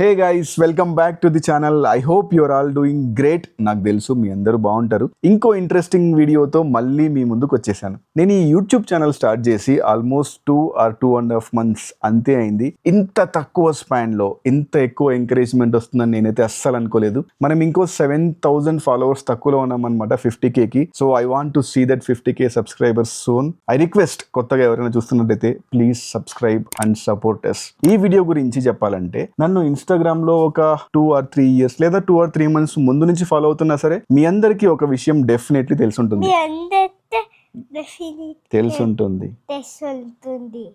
Hey guys, welcome back to the channel. I hope you're all doing great. నాకు తెలుసు మీ అందరూ బాగుంటారు. ఇంకో ఇంట్రెస్టింగ్ వీడియోతో మళ్ళీ మీ ముందుకు వచ్చేసాను. నేను ఈ యూట్యూబ్ ఛానల్ స్టార్ట్ చేసి ఆల్మోస్ట్ 2 or 2.5 months అంతే అయింది. ఇంత తక్కువ స్పాన్ లో ఇంత ఎక్కువ ఎంకరేజ్మెంట్ వస్తుందని నేనైతే అస్సలు అనుకోలేదు. మనం ఇంకో 7,000 ఫాలోవర్స్ తక్కువలో ఉన్నాం అనమాట 50K కి. So I want to see that 50K subscribers soon. I request కొత్తగా ఎవరైనా చూస్తున్నట్టయితే please subscribe and support us. ఈ వీడియో గురించి చెప్పాలంటే నన్ను ఇన్స్టాగ్రామ్ లో ఒక 2 or 3 years లేదా 2 or 3 months ముందు నుంచి ఫాలో అవుతున్నా సరే మీ అందరికీ ఒక విషయం డెఫినెట్లీ తెలుసుంటుంది.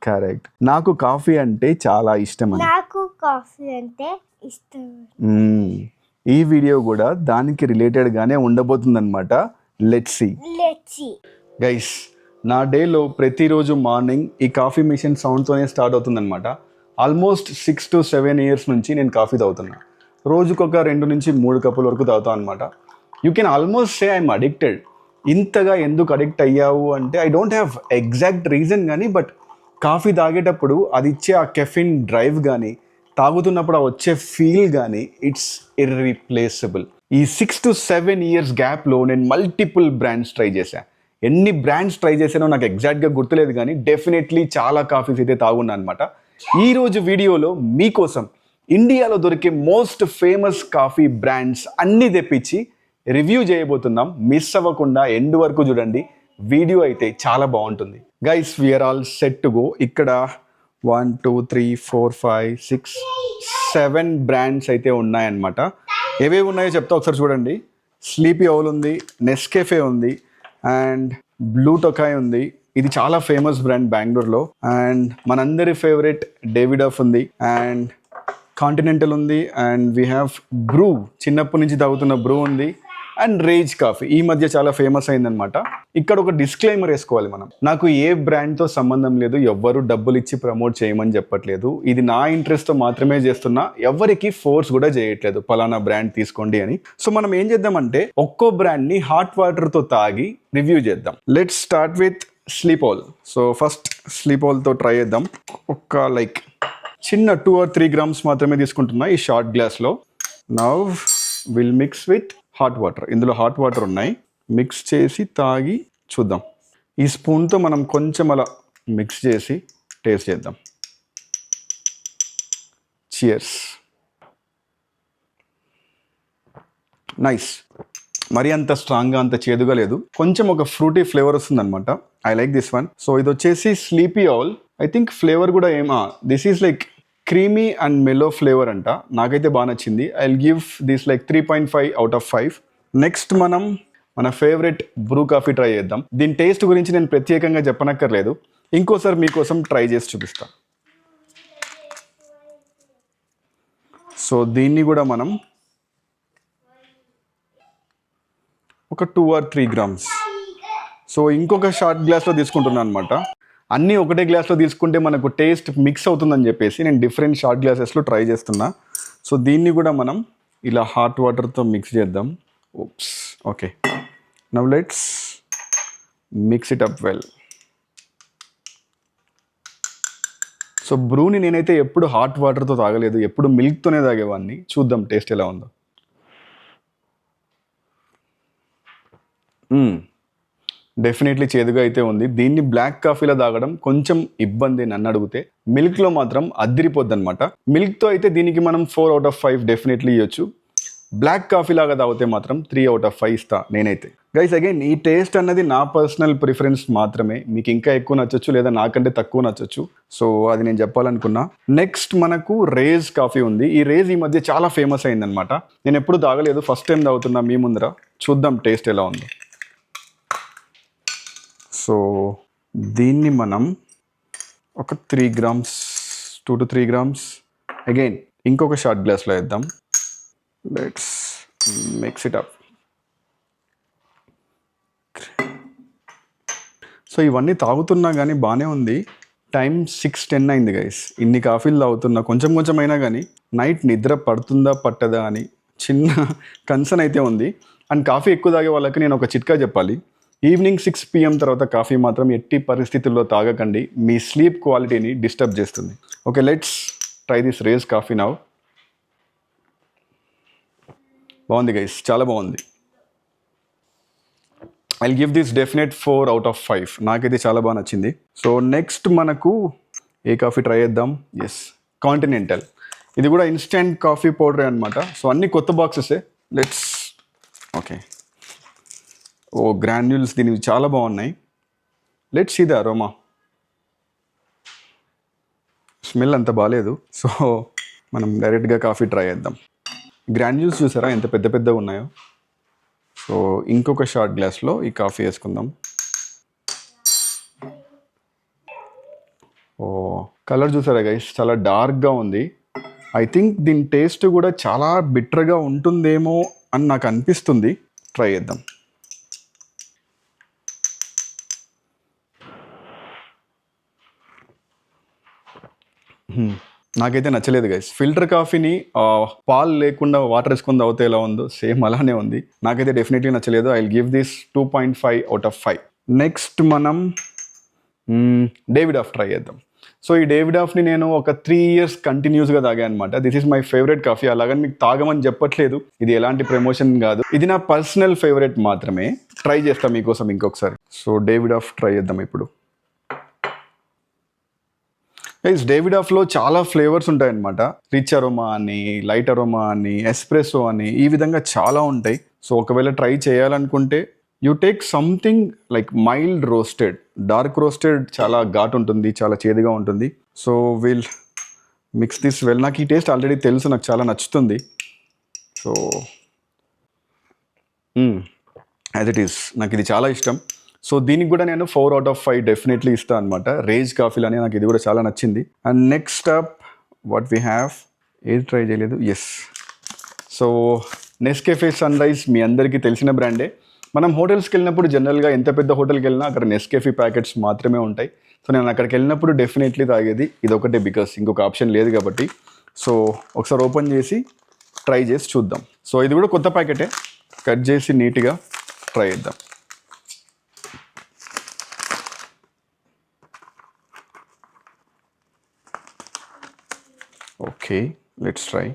కరెక్ట్. నాకు కాఫీ అంటే చాలా ఇష్టం. ఈ వీడియో కూడా దానికి రిలేటెడ్ గానే ఉండబోతుంది అనమాట. Let's see guys. నా డేలో ప్రతిరోజు మార్నింగ్ ఈ కాఫీ మిషన్ సౌండ్తోనే స్టార్ట్ అవుతుంది అనమాట. ఆల్మోస్ట్ 6 to 7 years నుంచి నేను కాఫీ తాగుతున్నా. రోజుకొక 2 నుంచి 3 కప్పుల వరకు తాగుతాను అనమాట. You can almost say I'm addicted. ఇంతగా ఎందుకు అడిక్ట్ అయ్యావు అంటే I don't have exact reason కానీ, బట్ కాఫీ తాగేటప్పుడు అది ఇచ్చే ఆ కెఫిన్ డ్రైవ్ కానీ, తాగుతున్నప్పుడు ఆ వచ్చే ఫీల్ కానీ ఇట్స్ ఇర్రీప్లేసబుల్. ఈ 6 to 7 years గ్యాప్లో నేను మల్టిపుల్ బ్రాండ్స్ ట్రై చేశాను. ఎన్ని బ్రాండ్స్ ట్రై చేశానో నాకు ఎగ్జాక్ట్గా గుర్తులేదు కానీ డెఫినెట్లీ చాలా కాఫీస్ అయితే తాగున్నాను అనమాట. ఈరోజు వీడియోలో మీకోసం ఇండియాలో దొరికే మోస్ట్ ఫేమస్ కాఫీ బ్రాండ్స్ అన్నీ తెప్పించి రివ్యూ చేయబోతున్నాం. మిస్ అవ్వకుండా ఎండ్ వరకు చూడండి. వీడియో అయితే చాలా బాగుంటుంది. Guys, we're all set to go. ఇక్కడ 1 2 3 4 5 6 7 బ్రాండ్స్ అయితే ఉన్నాయన్నమాట. ఏవేవి ఉన్నాయో చెప్తా ఒకసారి చూడండి. స్లీపీ ఔల్ ఉంది, నెస్కేఫే ఉంది, అండ్ బ్లూ టొకాయ్ ఉంది. ఇది చాలా ఫేమస్ బ్రాండ్ బెంగళూరులో. అండ్ మనందరి ఫేవరెట్ డేవిడాఫ్ ఉంది, అండ్ కాంటినెంటల్ ఉంది, అండ్ వీ హ్యావ్ బ్రూ, చిన్నప్పటి నుంచి తాగుతున్న బ్రూ ఉంది, అండ్ రేజ్ కాఫీ ఈ మధ్య చాలా ఫేమస్ అయిందనమాట. ఇక్కడ ఒక డిస్క్లైమర్ వేసుకోవాలి మనం. నాకు ఏ బ్రాండ్తో సంబంధం లేదు, ఎవ్వరు డబ్బులు ఇచ్చి ప్రమోట్ చేయమని చెప్పట్లేదు. ఇది నా ఇంట్రెస్ట్తో మాత్రమే చేస్తున్నా. ఎవరికి ఫోర్స్ కూడా చేయట్లేదు పలానా బ్రాండ్ తీసుకోండి అని. సో మనం ఏం చేద్దామంటే ఒక్కో బ్రాండ్ని హాట్ వాటర్తో తాగి రివ్యూ చేద్దాం. Let's start with sleep owl. So first sleep ఔల్తో ట్రై చేద్దాం. ఒక చిన్న 2 or 3 grams మాత్రమే తీసుకుంటున్నా ఈ షార్ట్ గ్లాస్లో. Now will mix with hot water. ఇందులో హాట్ వాటర్ ఉన్నాయి. మిక్స్ చేసి తాగి చూద్దాం. ఈ స్పూన్తో మనం కొంచెం అలా మిక్స్ చేసి టేస్ట్ చేద్దాం. చియర్స్. నైస్. మరి అంత స్ట్రాంగ్గా అంత చేదుగా లేదు, కొంచెం ఒక ఫ్రూటీ ఫ్లేవర్ వస్తుంది అనమాట. I like this one. So ఇది వచ్చేసి sleepy owl. I think flavour కూడా this is creamy and mellow flavour అంట. నాకైతే బాగా నచ్చింది. I will give this 3.5 out of 5. Next మనం మన ఫేవరెట్ బ్రూ కాఫీ ట్రై చేద్దాం. దీని టేస్ట్ గురించి నేను ప్రత్యేకంగా చెప్పనక్కర్లేదు, ఇంకోసారి మీకోసం ట్రై చేసి చూపిస్తాను. సో దీన్ని కూడా మనం ఒక 2 or 3 grams. సో ఇంకొక షార్ట్ గ్లాస్లో తీసుకుంటున్నాను అనమాట. అన్నీ ఒకటే గ్లాస్లో తీసుకుంటే మనకు టేస్ట్ మిక్స్ అవుతుందని చెప్పేసి నేను డిఫరెంట్ షార్ట్ గ్లాసెస్లో ట్రై చేస్తున్నా. సో దీన్ని కూడా మనం ఇలా హాట్ వాటర్తో మిక్స్ చేద్దాం. Oops. Okay, now let's mix it up well. So బ్రూని నేనైతే ఎప్పుడు హాట్ వాటర్తో తాగలేదు, ఎప్పుడు మిల్క్తోనే తాగేవాడిని. చూద్దాం టేస్ట్ ఎలా ఉందో. డెఫినెట్లీ చేదుగా అయితే ఉంది. దీన్ని బ్లాక్ కాఫీలో తాగడం కొంచెం ఇబ్బంది నన్ను అడిగితే. మిల్క్లో మాత్రం అద్దిరిపోద్ది అనమాట. మిల్క్తో అయితే దీనికి మనం 4 out of 5 డెఫినెట్లీ ఇవ్వచ్చు. బ్లాక్ కాఫీ లాగా తాగితే మాత్రం 3 out of 5 ఇస్తా నేనైతే. గైస్, అగైన్ ఈ టేస్ట్ అన్నది నా పర్సనల్ ప్రిఫరెన్స్ మాత్రమే. మీకు ఇంకా ఎక్కువ నచ్చచ్చు లేదా నాకంటే తక్కువ నచ్చచ్చు. సో అది నేను చెప్పాలనుకున్నా. నెక్స్ట్ మనకు రేజ్ కాఫీ ఉంది. ఈ రేజ్ ఈ మధ్య చాలా ఫేమస్ అయిందనమాట. నేను ఎప్పుడు తాగలేదు, ఫస్ట్ టైం తాగుతున్నా మీ ముందర. చూద్దాం టేస్ట్ ఎలా ఉందో. సో దీన్ని మనం ఒక 3 grams, 2 to 3 grams అగైన్ ఇంకొక షార్ట్ గ్లాస్లో వేద్దాం. Let's mix it up. So ఇవన్నీ తాగుతున్నా కానీ బాగానే ఉంది. టైం 6:10 అయింది గైస్. ఇన్ని కాఫీలు తాగుతున్నా కొంచెం కొంచెం అయినా కానీ నైట్ నిద్ర పడుతుందా పట్టదా అని చిన్న కన్సర్న్ అయితే ఉంది. అండ్ కాఫీ ఎక్కువ తాగే వాళ్ళకి నేను ఒక చిట్కా చెప్పాలి. ఈవినింగ్ 6 PM తర్వాత కాఫీ మాత్రం ఎట్టి పరిస్థితుల్లో తాగకండి. మీ స్లీప్ క్వాలిటీని డిస్టర్బ్ చేస్తుంది. Okay, let's try this Rage coffee now. బాగుంది గైస్, చాలా బాగుంది. I give this definite 4 out of 5. నాకైతే చాలా బాగా నచ్చింది. సో నెక్స్ట్ మనకు ఏ కాఫీ ట్రై చేద్దాం. Yes, continental. ఇది కూడా ఇన్స్టెంట్ కాఫీ పౌడర్ అనమాట. సో అన్ని కొత్త బాక్సెసే. Let's okay. ఓ గ్రాన్యూల్స్ దీనివి చాలా బాగున్నాయి. Let's see the aroma. Smell అంత బాగాలేదు. సో మనం డైరెక్ట్గా కాఫీ ట్రై చేద్దాం. గ్రాన్యూల్స్ చూసారా ఎంత పెద్ద పెద్దగా ఉన్నాయో. సో ఇంకొక షార్ట్ గ్లాస్లో ఈ కాఫీ వేసుకుందాం. ఓ కలర్ చూసారా గైస్, చాలా డార్క్గా ఉంది. ఐ థింక్ దీని టేస్ట్ కూడా చాలా బిట్టర్గా ఉంటుందేమో అని నాకు అనిపిస్తుంది. ట్రై చేద్దాం. నాకైతే నచ్చలేదు గైస్. ఫిల్టర్ కాఫీని పాలు లేకుండా వాటర్ వేసుకొని తాగితే ఎలా ఉందో సేమ్ అలానే ఉంది. నాకైతే డెఫినెట్లీ నచ్చలేదు. I will give this 2.5 out of 5. Next మనం డేవిడ్ ఆఫ్ ట్రై చేద్దాం. సో ఈ డేవిడ్ ఆఫ్ని నేను ఒక 3 years కంటిన్యూస్గా తాగాను అనమాట. This is my favourite coffee. అలాగని మీకు తాగమని చెప్పట్లేదు, ఇది ఎలాంటి ప్రమోషన్ కాదు, ఇది నా పర్సనల్ ఫేవరెట్ మాత్రమే. ట్రై చేస్తాం మీకోసం ఇంకొకసారి. సో డేవిడ్ ఆఫ్ ట్రై చేద్దాం ఇప్పుడు. గైస్ డేవిడ్ ఆఫ్లో చాలా ఫ్లేవర్స్ ఉంటాయన్నమాట. రిచ్ అరోమా అని, లైట్ అరోమా అని, ఎస్ప్రెసో అని, ఈ విధంగా చాలా ఉంటాయి. సో ఒకవేళ ట్రై చేయాలనుకుంటే you take something like mild roasted. Dark roasted చాలా ఘాట్ ఉంటుంది, చాలా చేదుగా ఉంటుంది. So will mix this well. నాకు ఈ టేస్ట్ ఆల్రెడీ తెలుసు, నాకు చాలా నచ్చుతుంది. సో యాజ్ ఇట్ ఈస్ నాకు ఇది చాలా ఇష్టం. సో దీనికి కూడా నేను 4 out of 5 డెఫినెట్లీ ఇస్తాను అనమాట. రేజ్ కాఫీలు అని నాకు ఇది కూడా చాలా నచ్చింది. And next up what we have, ఏది ట్రై చేయలేదు. ఎస్, సో నెస్కేఫే సన్ రైజ్ మీ అందరికీ తెలిసిన బ్రాండే. మనం హోటల్స్కి వెళ్ళినప్పుడు జనరల్గా ఎంత పెద్ద హోటల్కి వెళ్ళినా అక్కడ నెస్కేఫీ ప్యాకెట్స్ మాత్రమే ఉంటాయి. సో నేను అక్కడికి వెళ్ళినప్పుడు డెఫినెట్లీ తాగేది ఇదొకటే, బికాస్ ఇంకొక ఆప్షన్ లేదు కాబట్టి. సో ఒకసారి ఓపెన్ చేసి ట్రై చేసి చూద్దాం. సో ఇది కూడా కొత్త ప్యాకెటే, కట్ చేసి నీట్గా ట్రై చేద్దాం. Okay, let's try.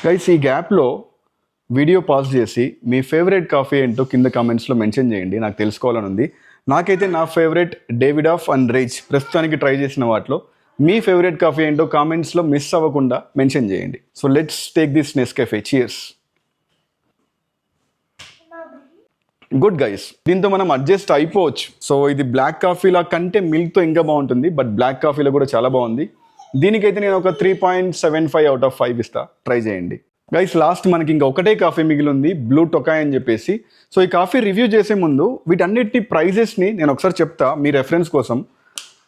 గైస్ ఈ గ్యాప్లో వీడియో పాజ్ చేసి మీ ఫేవరెట్ కాఫీ ఏంటో కింద కామెంట్స్లో మెన్షన్ చేయండి, నాకు తెలుసుకోవాలని ఉంది. నాకైతే నా favourite Davidoff and Rage, ప్రస్తుతానికి ట్రై చేసిన వాటిలో మీ ఫేవరెట్ కాఫీ ఏంటో కామెంట్స్లో మిస్ అవ్వకుండా మెన్షన్ చేయండి. So let's take this Nescafe. Cheers. Good guys, దీంతో మనం అడ్జస్ట్ అయిపోవచ్చు. సో ఇది బ్లాక్ కాఫీలా కంటే మిల్క్తో ఇంకా బాగుంటుంది, బట్ బ్లాక్ కాఫీలో కూడా చాలా బాగుంది. దీనికైతే నేను ఒక 3.75 out of 5 ఇస్తా. ట్రై చేయండి గైస్. లాస్ట్ మనకి ఇంకా ఒకటే కాఫీ మిగిలి ఉంది, బ్లూ టొకాయ్ అని చెప్పేసి. సో ఈ కాఫీ రివ్యూ చేసే ముందు వీటన్నిటి ప్రైజెస్ని నేను ఒకసారి చెప్తా మీ రెఫరెన్స్ కోసం.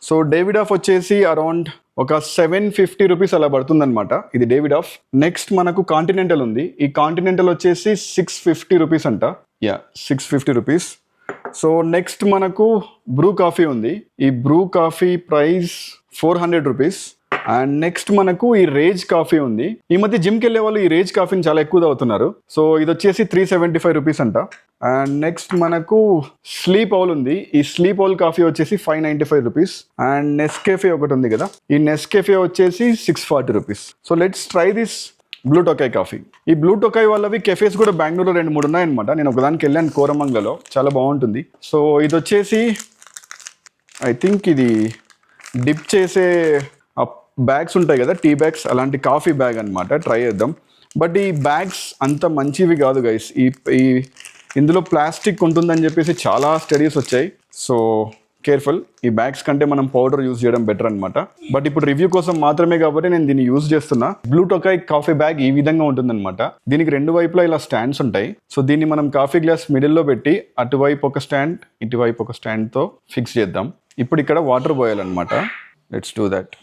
సో డేవిడ్ ఆఫ్ వచ్చేసి అరౌండ్ ఒక 750 రూపీస్ అలా పడుతుందన్నమాట ఇది డేవిడ్ ఆఫ్. నెక్స్ట్ మనకు కాంటినెంటల్ ఉంది. ఈ కాంటినెంటల్ వచ్చేసి 650 రూపీస్ అంట. 650 రూపీస్. సో నెక్స్ట్ మనకు బ్రూ కాఫీ ఉంది. ఈ Bru coffee price 400 rupees. And next మనకు ఈ రేజ్ కాఫీ ఉంది. ఈ మధ్య జిమ్కి వెళ్ళే వాళ్ళు ఈ రేజ్ కాఫీని చాలా ఎక్కువ తాగుతున్నారు. సో ఇది వచ్చేసి 375 రూపీస్ అంట. అండ్ నెక్స్ట్ మనకు స్లీప్ ఔల్ ఉంది. ఈ స్లీప్ ఔల్ కాఫీ వచ్చేసి 595 రూపీస్. అండ్ నెస్కేఫే ఒకటి ఉంది కదా, ఈ నెస్కేఫే వచ్చేసి 640 rupees. So let's try this blue Tokai coffee. ఈ బ్లూ టొకాయ్ వాళ్ళవి కెఫేస్ కూడా బెంగళూరులో 2-3 ఉన్నాయన్నమాట. నేను ఒకదానికి వెళ్ళాను, కోరమంగలో, చాలా బాగుంటుంది. సో ఇది వచ్చేసి ఐ థింక్ ఇది డిప్ చేసే బ్యాగ్స్ ఉంటాయి కదా, టీ బ్యాగ్స్, అలాంటి కాఫీ బ్యాగ్ అనమాట. ట్రై చేద్దాం. బట్ ఈ బ్యాగ్స్ అంత మంచివి కాదు గైస్. ఇందులో ప్లాస్టిక్ ఉంటుందని చెప్పేసి చాలా స్టడీస్ వచ్చాయి. సో కేర్ఫుల్, ఈ బ్యాగ్స్ కంటే మనం పౌడర్ యూజ్ చేయడం బెటర్ అనమాట. బట్ ఇప్పుడు రివ్యూ కోసం మాత్రమే కాబట్టి నేను దీన్ని యూజ్ చేస్తున్నా. బ్లూ టొకాయ్ కాఫీ బ్యాగ్ ఈ విధంగా ఉంటుందన్నమాట. దీనికి 2 వైపులా ఇలా స్టాండ్స్ ఉంటాయి. సో దీన్ని మనం కాఫీ గ్లాస్ మిడిల్లో పెట్టి అటువైపు ఒక స్టాండ్, ఇటువైపు ఒక స్టాండ్తో ఫిక్స్ చేద్దాం. ఇప్పుడు ఇక్కడ వాటర్ పోయాలన్నమాట. Let's do that.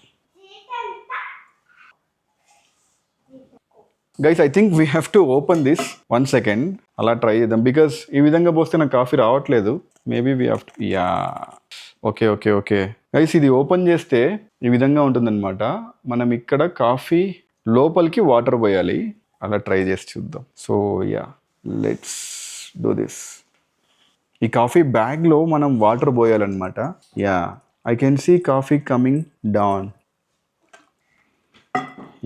Guys I think we have to open this. 1 second అలా ట్రై చేద్దాం, బికాస్ ఈ విధంగా పోస్తే నాకు కాఫీ రావట్లేదు. Maybe we have to, ya, okay okay okay guys, ఇది ఓపెన్ చేస్తే ఈ విధంగా ఉంటుందన్నమాట. మనం ఇక్కడ కాఫీ లోపలికి వాటర్ పోయాలి. అలా ట్రై చేసి చూద్దాం. So ya, let's do this. ఈ కాఫీ బ్యాగ్లో మనం వాటర్ పోయాలన్నమాట. Ya, I can see coffee coming down.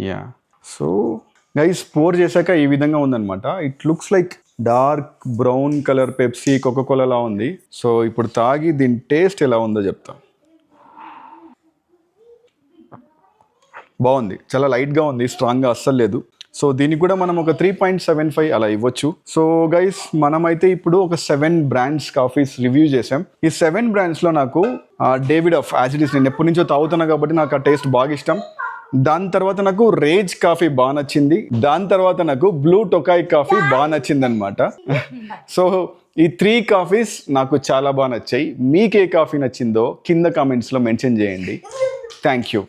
Ya so guys pour చేశాక ఈ విధంగా ఉందన్నమాట. It looks like dark brown colour Pepsi కోకోకోలాలా ఉంది. సో ఇప్పుడు తాగి దీని టేస్ట్ ఎలా ఉందో చెప్తా. బాగుంది, చాలా లైట్గా ఉంది, స్ట్రాంగ్గా అస్సలు లేదు. సో దీనికి కూడా మనం ఒక 3.75 అలా ఇవ్వచ్చు. సో గైస్ మనమైతే ఇప్పుడు ఒక 7 బ్రాండ్స్ కాఫీస్ రివ్యూ చేసాం. ఈ 7 బ్రాండ్స్లో నాకు డేవిడ్ ఆఫ్ యాసిడీస్ నేను ఎప్పటి నుంచో తాగుతున్నా కాబట్టి నాకు ఆ టేస్ట్ బాగా ఇష్టం. దాని తర్వాత నాకు రేజ్ కాఫీ బాగా నచ్చింది. దాని తర్వాత నాకు బ్లూ టొకాయ్ కాఫీ బాగా నచ్చింది అనమాట. సో ఈ 3 కాఫీస్ నాకు చాలా బాగా నచ్చాయి. మీకు ఏ కాఫీ నచ్చిందో కింద కామెంట్స్లో మెన్షన్ చేయండి. Thank you.